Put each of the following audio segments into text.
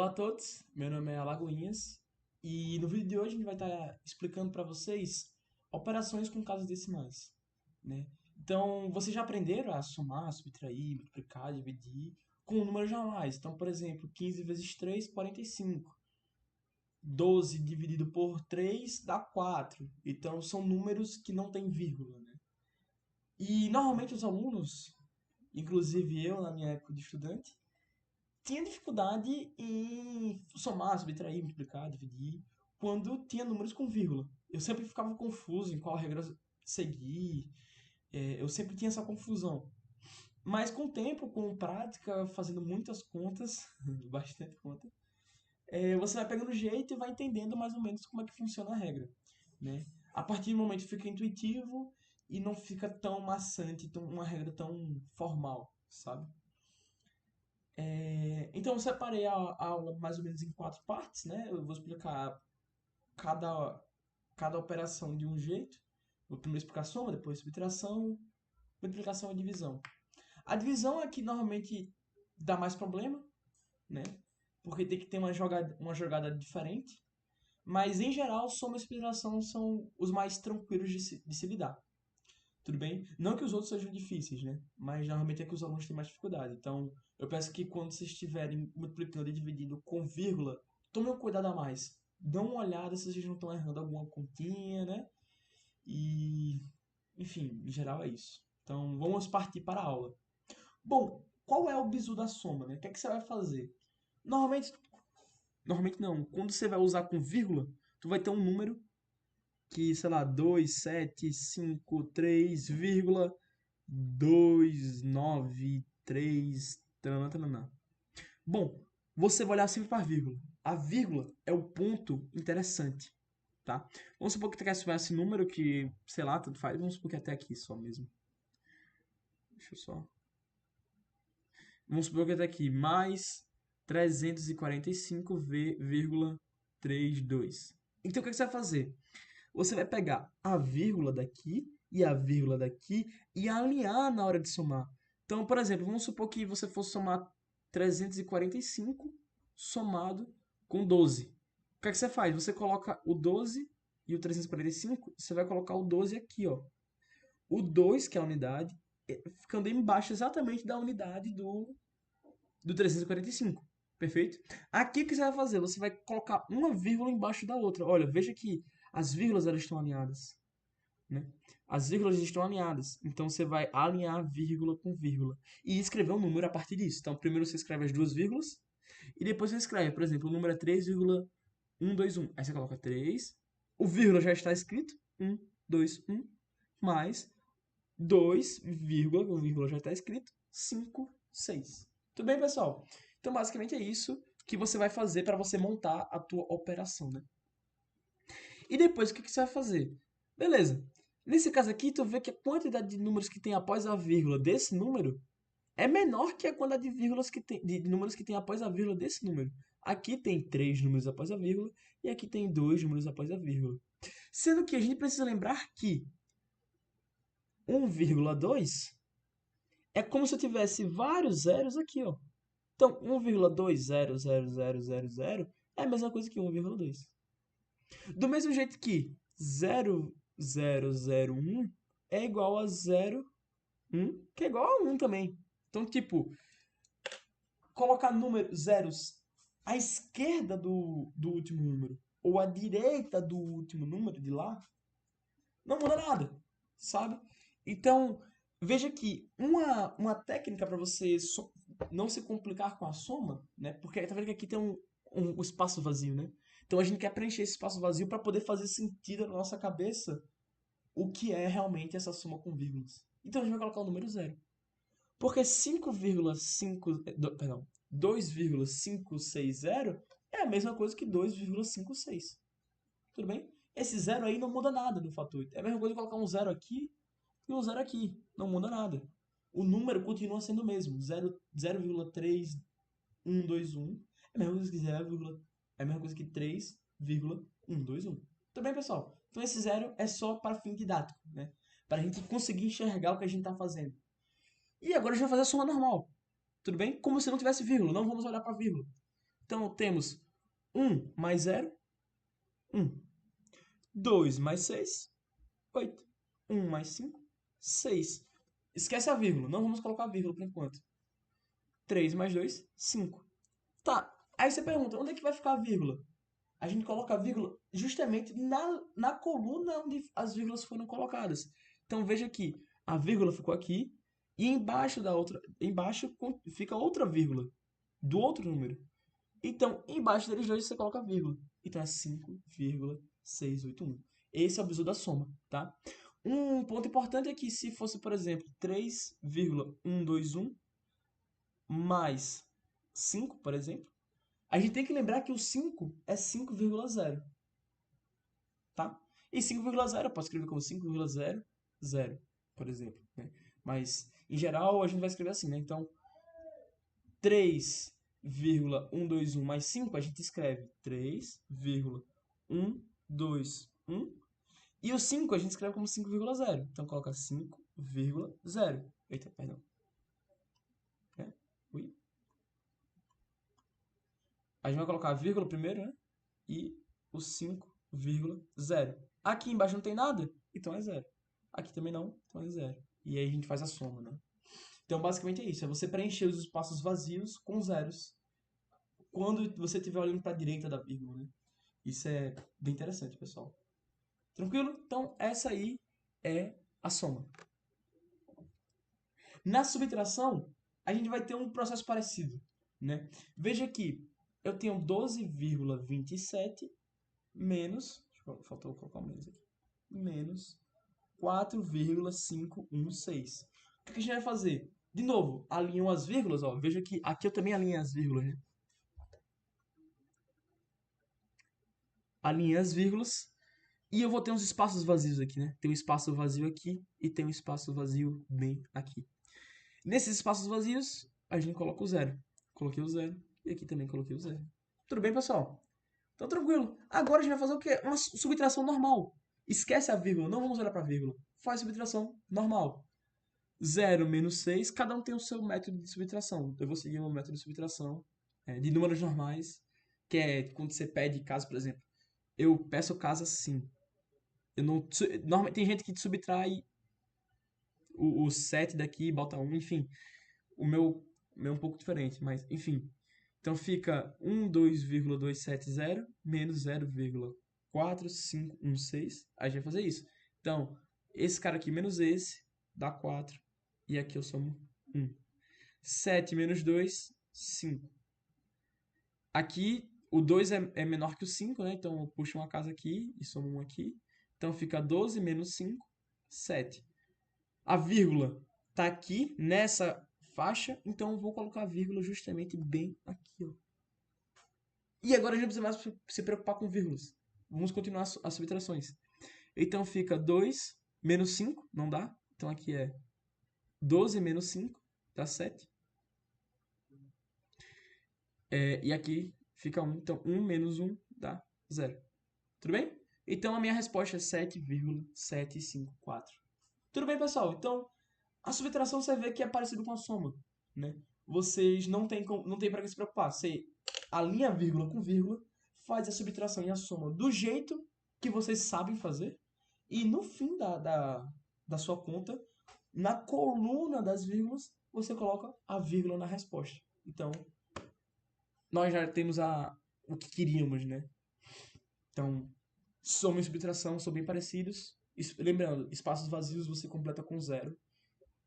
Olá a todos, meu nome é Alagoinhas e no vídeo de hoje a gente vai estar explicando para vocês operações com casas decimais, né? Então, vocês já aprenderam a somar, subtrair, multiplicar, dividir com números normais. Então, por exemplo, 15 vezes 3, 45. 12 dividido por 3 dá 4. Então, são números que não têm vírgula, né? E normalmente os alunos, inclusive eu na minha época de estudante, tinha dificuldade em somar, subtrair, multiplicar, dividir, quando tinha números com vírgula. Eu sempre ficava confuso em qual regra seguir, eu sempre tinha essa confusão. Mas com o tempo, com prática, fazendo muitas contas, bastante conta, você vai pegando jeito e vai entendendo mais ou menos como é que funciona a regra, né? A partir do momento fica intuitivo e não fica tão maçante, uma regra tão formal, sabe? Então, eu separei a aula mais ou menos em quatro partes, né? Eu vou explicar cada, cada operação de um jeito. Vou primeiro explicar soma, depois subtração, multiplicação e divisão. A divisão é que normalmente dá mais problema, né? Porque tem que ter uma jogada diferente. Mas, em geral, soma e subtração são os mais tranquilos de se lidar. Tudo bem? Não que os outros sejam difíceis, né? Mas normalmente é que os alunos têm mais dificuldade. Então, eu peço que quando vocês estiverem multiplicando e dividindo com vírgula, tomem um cuidado a mais. Dão uma olhada se vocês não estão errando alguma continha, né? E, enfim, em geral é isso. Então, vamos partir para a aula. Bom, qual é o bizu da soma, né? O que é que você vai fazer? Normalmente, normalmente não. Quando você vai usar com vírgula, tu vai ter um número que, sei lá, 2, 7, 5, 3, 2, 9, 3, tanana, tanana. Bom, você vai olhar sempre para a vírgula. A vírgula é o ponto interessante, tá? Vamos supor que tu quer somar esse número que, sei lá, tanto faz. Vamos supor que é até aqui só mesmo. Deixa eu só. Vamos supor que é até aqui. Mais 345,32. Então, o que você vai fazer? Você vai pegar a vírgula daqui e a vírgula daqui e alinhar na hora de somar. Então, por exemplo, vamos supor que você fosse somar 345 somado com 12. O que é que você faz? Você coloca o 12 e o 345, você vai colocar o 12 aqui, ó. O 2, que é a unidade, ficando embaixo exatamente da unidade do 345. Perfeito? Aqui o que você vai fazer? Você vai colocar uma vírgula embaixo da outra. Olha, veja que as vírgulas elas estão alinhadas, né? As vírgulas estão alinhadas. Então você vai alinhar vírgula com vírgula e escrever um número a partir disso. Então primeiro você escreve as duas vírgulas e depois você escreve, por exemplo, o número é 3,121. Aí você coloca 3, o vírgula já está escrito, 1, 2, 1, mais 2, vírgula, o vírgula já está escrito, 5, 6. Tudo bem, pessoal? Então, basicamente é isso que você vai fazer para você montar a tua operação, né? E depois, o que você vai fazer? Beleza. Nesse caso aqui, tu vê que a quantidade de números que tem após a vírgula desse número é menor que a quantidade de vírgulas que tem, de números que tem após a vírgula desse número. Aqui tem 3 números após a vírgula e aqui tem 2 números após a vírgula. Sendo que a gente precisa lembrar que 1,2 é como se eu tivesse vários zeros aqui, ó. Então, 1,2000000 é a mesma coisa que 1,2. Do mesmo jeito que 0001 é igual a 01, que é igual a 1 também. Então, tipo, colocar números zeros à esquerda do último número ou à direita do último número de lá não muda nada, sabe? Então, veja que uma técnica para você não se complicar com a soma, né? Porque tá vendo que aqui tem um espaço vazio, né? Então a gente quer preencher esse espaço vazio para poder fazer sentido na nossa cabeça o que é realmente essa soma com vírgulas. Então a gente vai colocar o número zero. Porque 5,5, perdão, 2,560 é a mesma coisa que 2,56. Tudo bem? Esse zero aí não muda nada no fator. É a mesma coisa que colocar um zero aqui e um zero aqui. Não muda nada. O número continua sendo o mesmo. 0,3121 é a mesma coisa que 0, é a mesma coisa que 3,121. Tudo bem, pessoal? Então esse zero é só para fim didático, né? Para a gente conseguir enxergar o que a gente está fazendo. E agora a gente vai fazer a soma normal. Tudo bem? Como se não tivesse vírgula. Não vamos olhar para a vírgula. Então, temos 1 mais 0, 1. 2 mais 6, 8. 1 mais 5, 6. Esquece a vírgula, não vamos colocar vírgula por enquanto. 3 mais 2, 5. Tá, aí você pergunta, onde é que vai ficar a vírgula? A gente coloca a vírgula justamente na coluna onde as vírgulas foram colocadas. Então veja que a vírgula ficou aqui e embaixo fica outra vírgula do outro número. Então, embaixo deles dois você coloca a vírgula. Então é 5,681. Esse é o bizu da soma, tá? Um ponto importante é que se fosse, por exemplo, 3,121 mais 5, por exemplo, a gente tem que lembrar que o 5 é 5,0, tá? E 5,0 eu posso escrever como 5,00, por exemplo, né? Mas, em geral, a gente vai escrever assim, né? Então, 3,121 mais 5, a gente escreve 3,121. E o 5 a gente escreve como 5,0. Então, coloca 5,0. Eita, perdão. Ui. A gente vai colocar a vírgula primeiro, né? E o 5,0. Aqui embaixo não tem nada, então é 0. Aqui também não, então é 0. E aí a gente faz a soma, né? Então, basicamente é isso. É você preencher os espaços vazios com zeros quando você estiver olhando para a direita da vírgula, né? Isso é bem interessante, pessoal. Tranquilo? Então, essa aí é a soma. Na subtração, a gente vai ter um processo parecido, né? Veja que eu tenho 12,27 menos... Faltou colocar o menos aqui. Menos 4,516. O que a gente vai fazer? De novo, alinham as vírgulas, ó. Veja que aqui eu também alinho as vírgulas, né? Alinhei as vírgulas. E eu vou ter uns espaços vazios aqui, né? Tem um espaço vazio aqui e tem um espaço vazio bem aqui. Nesses espaços vazios, a gente coloca o 0. Coloquei o 0 e aqui também coloquei o 0. Tudo bem, pessoal? Então, tranquilo. Agora a gente vai fazer o quê? Uma subtração normal. Esquece a vírgula, não vamos olhar para a vírgula. Faz subtração normal. 0 menos 6, cada um tem o seu método de subtração. Eu vou seguir o meu método de subtração de números normais, que é quando você pede caso, por exemplo. Eu peço casa assim. Eu não, normalmente tem gente que subtrai o 7 daqui e bota 1, enfim. O meu é um pouco diferente, mas enfim. Então fica 12,270 menos 0,4516. A gente vai fazer isso. Então, esse cara aqui menos esse dá 4. E aqui eu somo 1. 7 menos 2, 5. Aqui o 2 é menor que o 5, né? Então eu puxo uma casa aqui e somo 1 aqui. Então fica 12 menos 5, 7. A vírgula tá aqui nessa faixa, então eu vou colocar a vírgula justamente bem aqui, ó. E agora a gente não precisa mais se preocupar com vírgulas. Vamos continuar as subtrações. Então fica 2 menos 5, não dá. Então aqui é 12 menos 5, dá 7. E aqui fica 1, então 1 menos 1 dá 0. Tudo bem? Então a minha resposta é 7,754. Tudo bem, pessoal? Então, a subtração você vê que é parecido com a soma, né? Vocês não tem para que se preocupar. Você alinha vírgula com vírgula, faz a subtração e a soma do jeito que vocês sabem fazer, e no fim da sua conta, na coluna das vírgulas, você coloca a vírgula na resposta. Então, nós já temos o que queríamos, né? Então, soma e subtração são bem parecidos. Lembrando, espaços vazios você completa com 0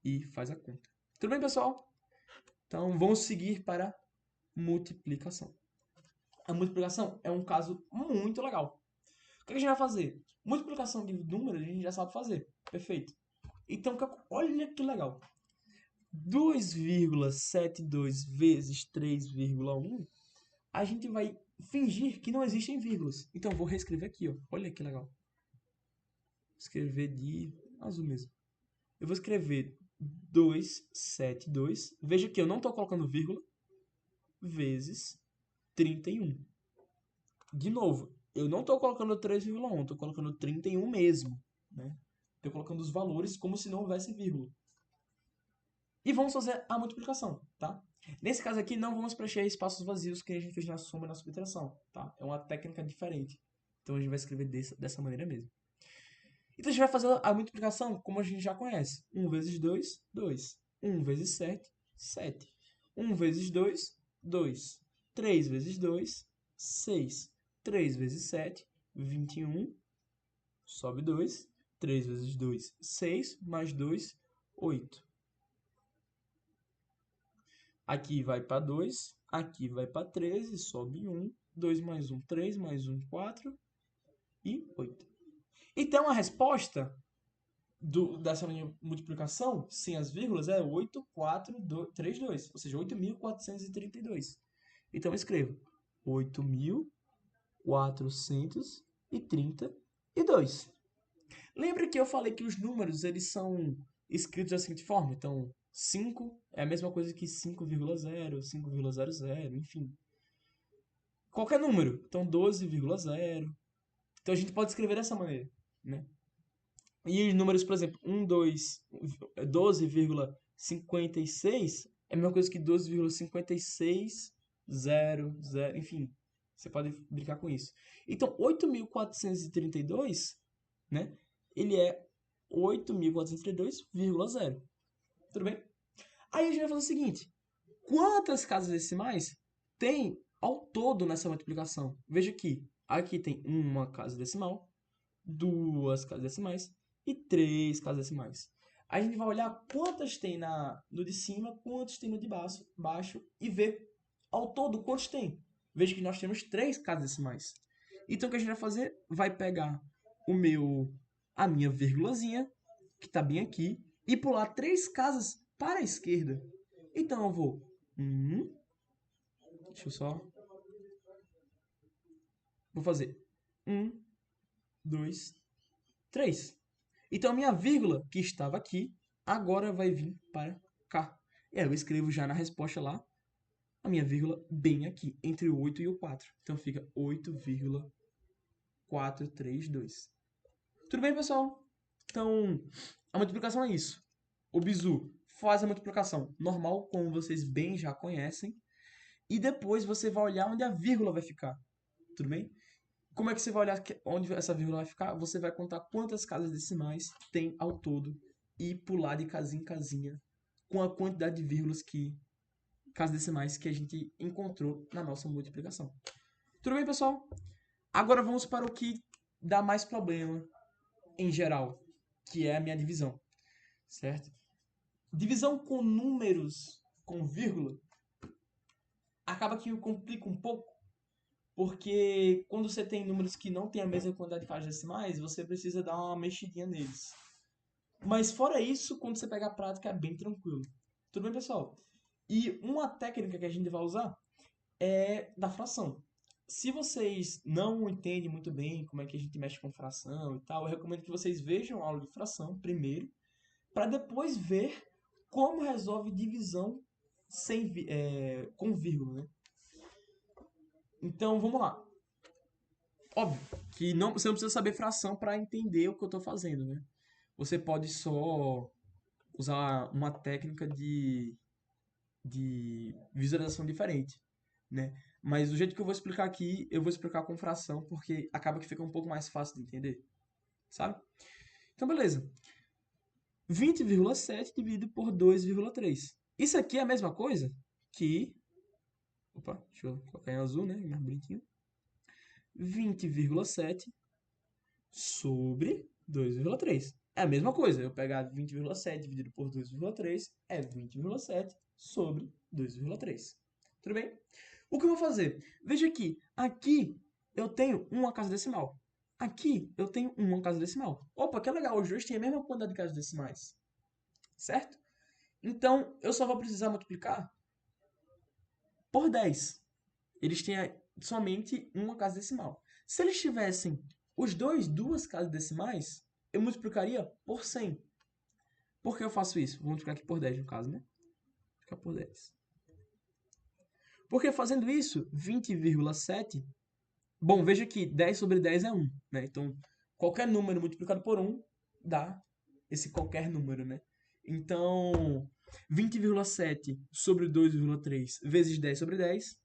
e faz a conta. Tudo bem, pessoal? Então, vamos seguir para multiplicação. A multiplicação é um caso muito legal. O que a gente vai fazer? Multiplicação de números a gente já sabe fazer. Perfeito. Então, olha que legal. 2,72 vezes 3,1, a gente vai fingir que não existem vírgulas. Então, vou reescrever aqui, ó. Olha que legal. Escrever de azul mesmo. Eu vou escrever 272. Veja que eu não estou colocando vírgula. Vezes 31. De novo, eu não estou colocando 3,1. Estou colocando 31 mesmo. Né? Estou colocando os valores como se não houvesse vírgula. E vamos fazer a multiplicação, tá? Nesse caso aqui, não vamos preencher espaços vazios que a gente fez na soma e na subtração, tá? É uma técnica diferente. Então a gente vai escrever dessa maneira mesmo. Então a gente vai fazer a multiplicação como a gente já conhece. 1 vezes 2, 2. 1 vezes 7, 7. 1 vezes 2, 2. 3 vezes 2, 6. 3 vezes 7, 21. Sobe 2. 3 vezes 2, 6. Mais 2, 8. Aqui vai para 2. Aqui vai para 13. Sobe 1. 2 mais 1, 3. Mais 1, 4. E 8. Então a resposta dessa multiplicação, sem as vírgulas, é 8.432, ou seja, 8.432. Então eu escrevo 8.432. Lembra que eu falei que os números eles são escritos da seguinte forma? Então, 5 é a mesma coisa que 5,0, 5,00, enfim. Qualquer número. Então, 12,0. Então, a gente pode escrever dessa maneira, né? E os números, por exemplo, 12,56 é a mesma coisa que 12,56, 0, enfim. Você pode brincar com isso. Então, 8.432, né? Ele é 8.432,0. Tudo bem? Aí a gente vai fazer o seguinte. Quantas casas decimais tem ao todo nessa multiplicação? Veja aqui. Aqui tem uma casa decimal, duas casas decimais e 3 casas decimais. A gente vai olhar quantas tem no de cima, quantos tem no de baixo e ver ao todo quantos tem. Veja que nós temos 3 casas decimais. Então o que a gente vai fazer? Vai pegar a minha vírgulazinha, que está bem aqui, e pular 3 casas para a esquerda. Então eu vou deixa eu só. Vou fazer 1, 2, 3. Então a minha vírgula, que estava aqui, agora vai vir para cá. E aí eu escrevo já na resposta lá, a minha vírgula bem aqui, entre o 8 e o 4. Então fica 8,432. Tudo bem, pessoal? Então, a multiplicação é isso. O bizu faz a multiplicação normal, como vocês bem já conhecem, e depois você vai olhar onde a vírgula vai ficar. Tudo bem? Como é que você vai olhar onde essa vírgula vai ficar? Você vai contar quantas casas decimais tem ao todo e pular de casinha em casinha com a quantidade de casas decimais que a gente encontrou na nossa multiplicação. Tudo bem, pessoal? Agora vamos para o que dá mais problema em geral, que é a minha divisão, certo? Divisão com números com vírgula acaba que complica um pouco, porque quando você tem números que não têm a mesma quantidade de casas decimais, você precisa dar uma mexidinha neles. Mas fora isso, quando você pega a prática, é bem tranquilo. Tudo bem, pessoal? E uma técnica que a gente vai usar é da fração. Se vocês não entendem muito bem como é que a gente mexe com fração e tal, eu recomendo que vocês vejam a aula de fração primeiro, para depois ver como resolve divisão com vírgula, né? Então, vamos lá. Óbvio que você não precisa saber fração para entender o que eu estou fazendo, né? Você pode só usar uma técnica de visualização diferente, né? Mas do jeito que eu vou explicar aqui, eu vou explicar com fração, porque acaba que fica um pouco mais fácil de entender, sabe? Então, beleza. 20,7 dividido por 2,3. Isso aqui é a mesma coisa que... Opa, deixa eu colocar em azul, né? Mais bonitinho. 20,7 sobre 2,3. É a mesma coisa. Eu pegar 20,7 dividido por 2,3 é 20,7 sobre 2,3. Tudo bem? O que eu vou fazer? Veja aqui. Aqui eu tenho uma casa decimal. Aqui eu tenho uma casa decimal. Opa, que legal. Os dois têm a mesma quantidade de casas decimais. Certo? Então, eu só vou precisar multiplicar por 10. Eles têm somente uma casa decimal. Se eles tivessem duas casas decimais, eu multiplicaria por 100. Por que eu faço isso? Vou multiplicar aqui por 10 no caso, né? Multiplicar por 10. Porque fazendo isso, 20,7... Bom, veja que 10 sobre 10 é 1, né? Então, qualquer número multiplicado por 1 dá esse qualquer número, né? Então, 20,7 sobre 2,3 vezes 10 sobre 10,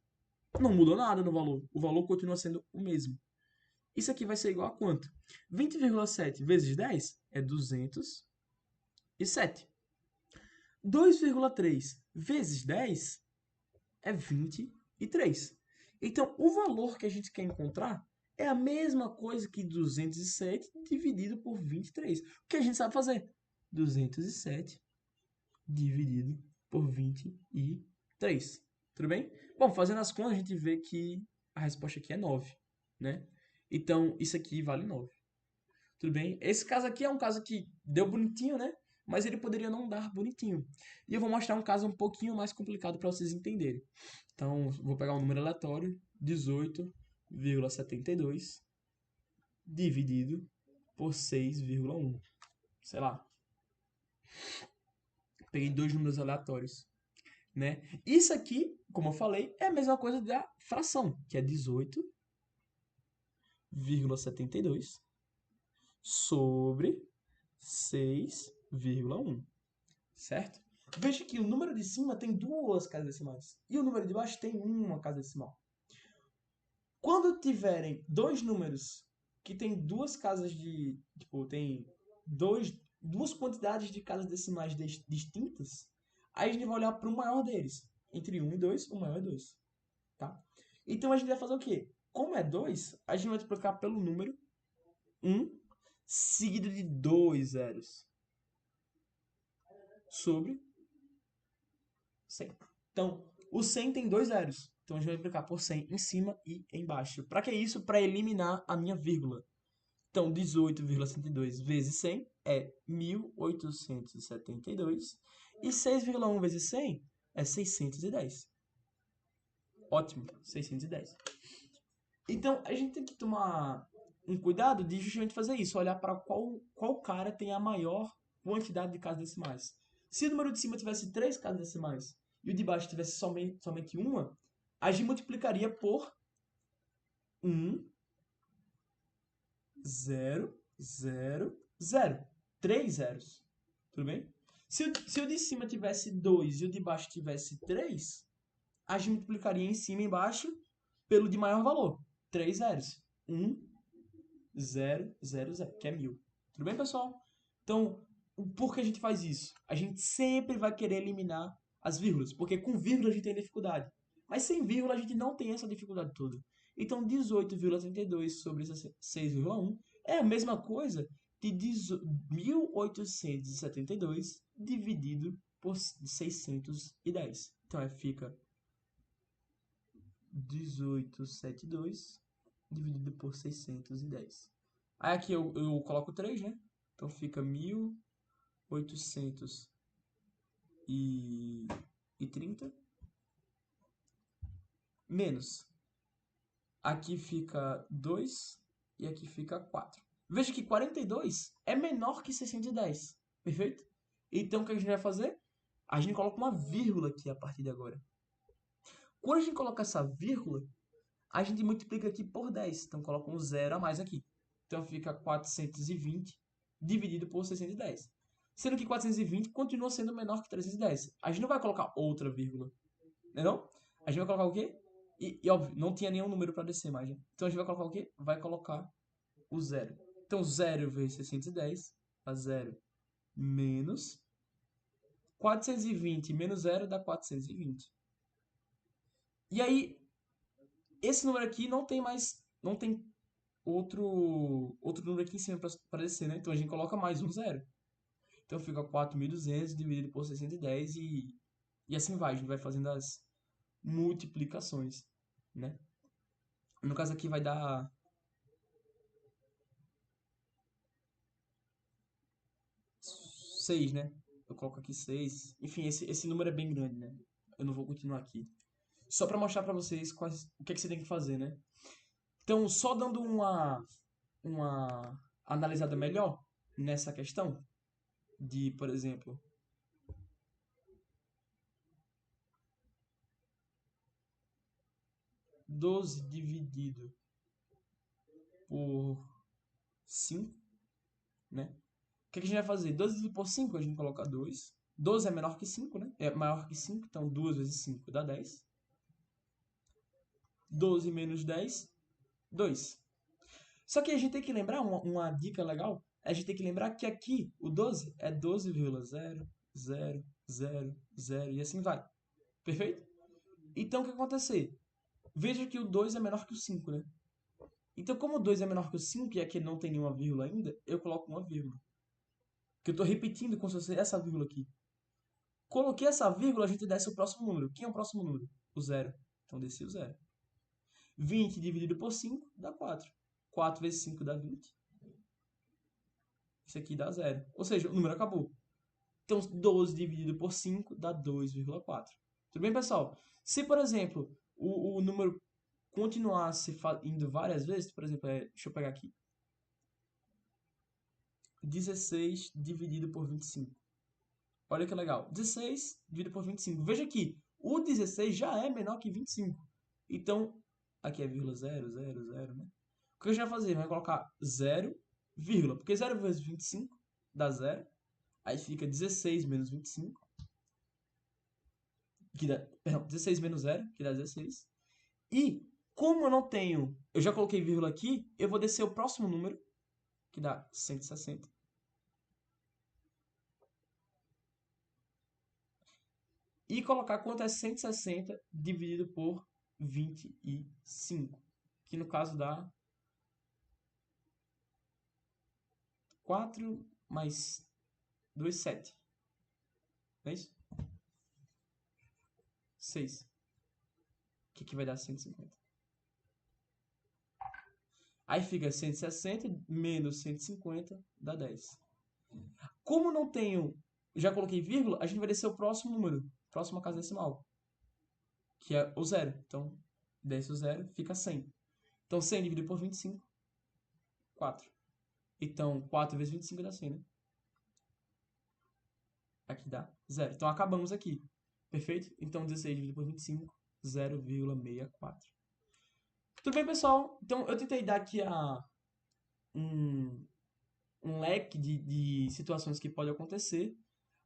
não mudou nada no valor. O valor continua sendo o mesmo. Isso aqui vai ser igual a quanto? 20,7 vezes 10 é 207. 2,3 vezes 10 é 23. Então, o valor que a gente quer encontrar é a mesma coisa que 207 dividido por 23. O que a gente sabe fazer? 207 dividido por 23. Tudo bem? Bom, fazendo as contas, a gente vê que a resposta aqui é 9, né? Então, isso aqui vale 9. Tudo bem? Esse caso aqui é um caso que deu bonitinho, né? Mas ele poderia não dar bonitinho. E eu vou mostrar um caso um pouquinho mais complicado para vocês entenderem. Então, vou pegar um número aleatório, 18,72 dividido por 6,1. Sei lá. Peguei dois números aleatórios, né? Isso aqui, como eu falei, é a mesma coisa da fração, que é 18,72 sobre 6,1, certo? Veja que o número de cima tem duas casas decimais e o número de baixo tem uma casa decimal. Quando tiverem dois números que tem duas casas de... Tipo, tem duas quantidades de casas decimais distintas, aí a gente vai olhar para o maior deles. Entre 1 e 2, o maior é 2. Tá? Então a gente vai fazer o quê? Como é 2, a gente vai multiplicar pelo número 1 seguido de 2 zeros sobre 100. Então, o 100 tem 2 zeros. Então, a gente vai multiplicar por 100 em cima e embaixo. Para que isso? Para eliminar a minha vírgula. Então, 18,102 vezes 100 é 1.872. E 6,1 vezes 100 é 610. Ótimo, 610. Então, a gente tem que tomar um cuidado de justamente fazer isso. Olhar para qual cara tem a maior quantidade de casas decimais. Se o número de cima tivesse 3 casas decimais e o de baixo tivesse somente uma, a gente multiplicaria por 1, 0, 0, 0. 3 zeros. Tudo bem? Se o de cima tivesse 2 e o de baixo tivesse 3, a gente multiplicaria em cima e embaixo pelo de maior valor. 3 zeros. 1, 0, 0, 0, que é 1000. Tudo bem, pessoal? Então, por que a gente faz isso? A gente sempre vai querer eliminar as vírgulas, porque com vírgula a gente tem dificuldade. Mas sem vírgula a gente não tem essa dificuldade toda. Então, 18,32 sobre 6,1 é a mesma coisa de 1872 dividido por 610. Então, fica 1872 dividido por 610. Aí aqui eu coloco 3, né? Então fica 1830 menos. Aqui fica 2 e aqui fica 4. Veja que 42 é menor que 610. Perfeito? Então o que a gente vai fazer? A gente coloca uma vírgula aqui a partir de agora. Quando a gente coloca essa vírgula, a gente multiplica aqui por 10. Então coloca um zero a mais aqui. Então fica 420 dividido por 610. Sendo que 420 continua sendo menor que 310. A gente não vai colocar outra vírgula. Não? A gente vai colocar o quê? E óbvio, não tinha nenhum número para descer mais. Né? Então a gente vai colocar o quê? Vai colocar o zero. Então 0 vezes 610 dá 0 menos 420 menos 0 dá 420. E aí, esse número aqui não tem mais... Não tem outro número aqui em cima para descer, né? Então a gente coloca mais um zero. Então fica 4.200 dividido por 610 e assim vai. A gente vai fazendo as multiplicações, né? No caso aqui vai dar 6, né? Eu coloco aqui 6. Enfim, esse número é bem grande, né? Eu não vou continuar aqui. Só para mostrar para vocês o que, é que você tem que fazer, né? Então, só dando uma analisada melhor nessa questão de, por exemplo, 12 dividido por 5, né? O que a gente vai fazer? 12 dividido por 5, a gente coloca 2. 12 é menor que 5, né? É maior que 5, então 2 vezes 5 dá 10. 12 menos 10, 2. Só que a gente tem que lembrar, uma dica legal, a gente tem que lembrar que aqui o 12 é 12,0000 e assim vai. Perfeito? Então o que vai acontecer? Veja que o 2 é menor que o 5, né? Então, como o 2 é menor que o 5 e aqui não tem nenhuma vírgula ainda, eu coloco uma vírgula. Que eu estou repetindo como se fosse essa vírgula aqui. Coloquei essa vírgula, a gente desce o próximo número. Quem é o próximo número? O 0. Então, desci o 0. 20 dividido por 5 dá 4. 4 vezes 5 dá 20. Isso aqui dá 0. Ou seja, o número acabou. Então, 12 dividido por 5 dá 2,4. Tudo bem, pessoal? Se, por exemplo, o número continuasse indo várias vezes, por exemplo, deixa eu pegar aqui. 16 dividido por 25. Olha que legal. 16 dividido por 25. Veja aqui, o 16 já é menor que 25. Então, aqui é vírgula 0, 0, 0, né? O que a gente vai fazer? Vai colocar 0, vírgula. Porque 0 vezes 25 dá 0. Aí fica 16 menos 25. Perdão, 16 menos 0, que dá 16. E, como eu não tenho... Eu já coloquei vírgula aqui, eu vou descer o próximo número, que dá 160. E colocar quanto é 160 dividido por 25. Que no caso dá 4 mais 2, 7. Não é isso? 6. O que vai dar 150? Aí fica 160 menos 150 dá 10. Como não tenho... Já coloquei vírgula, a gente vai descer o próximo número. Próxima casa decimal. Que é o 0. Então, desce o 0, fica 100. Então, 100 dividido por 25, 4. Então, 4 vezes 25 dá 100, né? Aqui dá 0. Então, acabamos aqui. Perfeito? Então, 16 dividido por 25, 0,64. Tudo bem, pessoal? Então, eu tentei dar aqui um leque de situações que podem acontecer,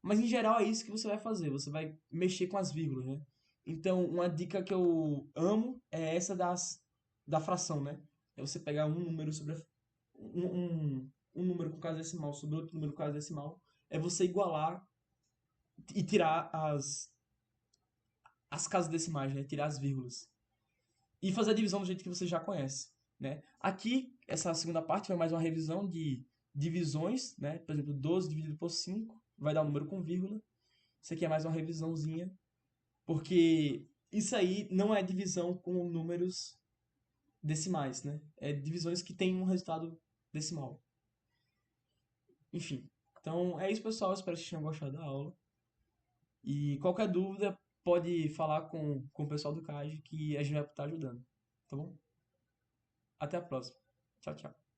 mas, em geral, é isso que você vai fazer. Você vai mexer com as vírgulas, né? Então, uma dica que eu amo é essa da fração, né? É você pegar um número sobre um número com casa decimal sobre outro número com casa decimal. É você igualar e tirar as casas decimais, né? Tirar as vírgulas. E fazer a divisão do jeito que você já conhece, né? Aqui, essa segunda parte foi mais uma revisão de divisões, né? Por exemplo, 12 dividido por 5 vai dar um número com vírgula. Isso aqui é mais uma revisãozinha, porque isso aí não é divisão com números decimais, né? É divisões que têm um resultado decimal. Enfim, então é isso, pessoal. Espero que vocês tenham gostado da aula. E qualquer dúvida, pode falar com o pessoal do CAGE que a gente vai estar ajudando. Tá bom? Até a próxima. Tchau, tchau.